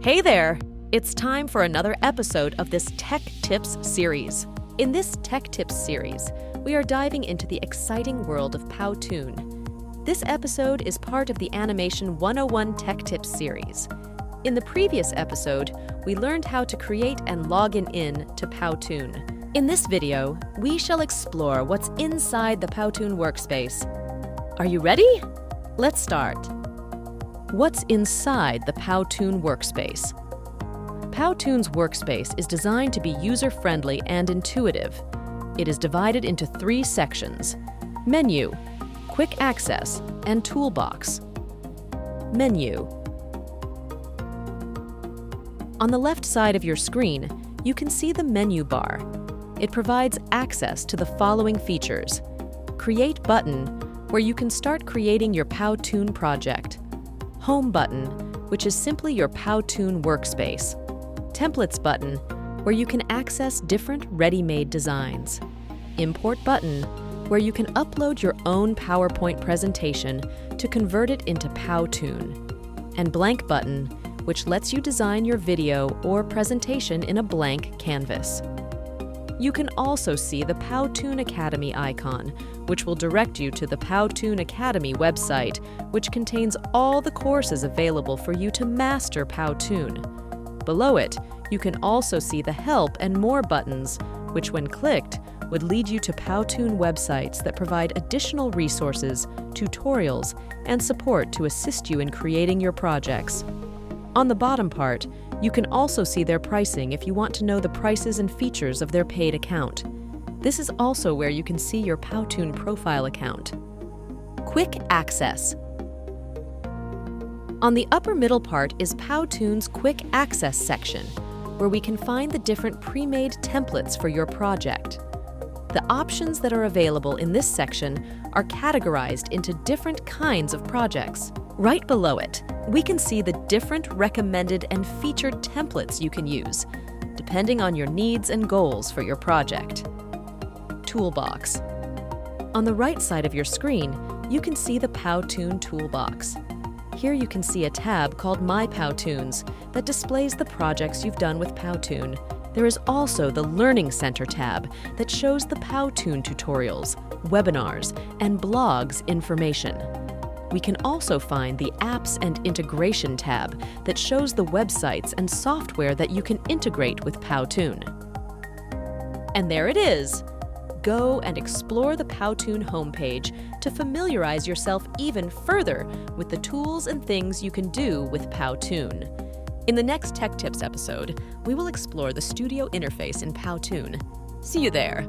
Hey there! It's time for another episode of this Tech Tips series. In this Tech Tips series, we are diving into the exciting world of Powtoon. This episode is part of the Animation 101 Tech Tips series. In the previous episode, we learned how to create and log in to Powtoon. In this video, we shall explore what's inside the Powtoon Workspace. Are you ready? Let's start. What's inside the Powtoon Workspace? Powtoon's Workspace is designed to be user-friendly and intuitive. It is divided into three sections: Menu, Quick Access, and Toolbox. Menu. On the left side of your screen, you can see the menu bar. It provides access to the following features: Create button, where you can start creating your Powtoon project. Home button, which is simply your Powtoon workspace. Templates button, where you can access different ready-made designs. Import button, where you can upload your own PowerPoint presentation to convert it into Powtoon. And blank button, which lets you design your video or presentation in a blank canvas. You can also see the Powtoon Academy icon, which will direct you to the Powtoon Academy website, which contains all the courses available for you to master Powtoon. Below it, you can also see the Help and More buttons, which when clicked, would lead you to Powtoon websites that provide additional resources, tutorials, and support to assist you in creating your projects. On the bottom part, you can also see their pricing if you want to know the prices and features of their paid account. This is also where you can see your Powtoon profile account. Quick Access. On the upper middle part is Powtoon's Quick Access section, where we can find the different pre-made templates for your project. The options that are available in this section are categorized into different kinds of projects. Right below it, we can see the different recommended and featured templates you can use, depending on your needs and goals for your project. Toolbox. On the right side of your screen, you can see the Powtoon Toolbox. Here you can see a tab called My Powtoons that displays the projects you've done with Powtoon. There is also the Learning Center tab that shows the Powtoon tutorials, webinars, and blogs information. We can also find the Apps and Integration tab that shows the websites and software that you can integrate with Powtoon. And there it is! Go and explore the Powtoon homepage to familiarize yourself even further with the tools and things you can do with Powtoon. In the next Tech Tips episode, we will explore the studio interface in Powtoon. See you there!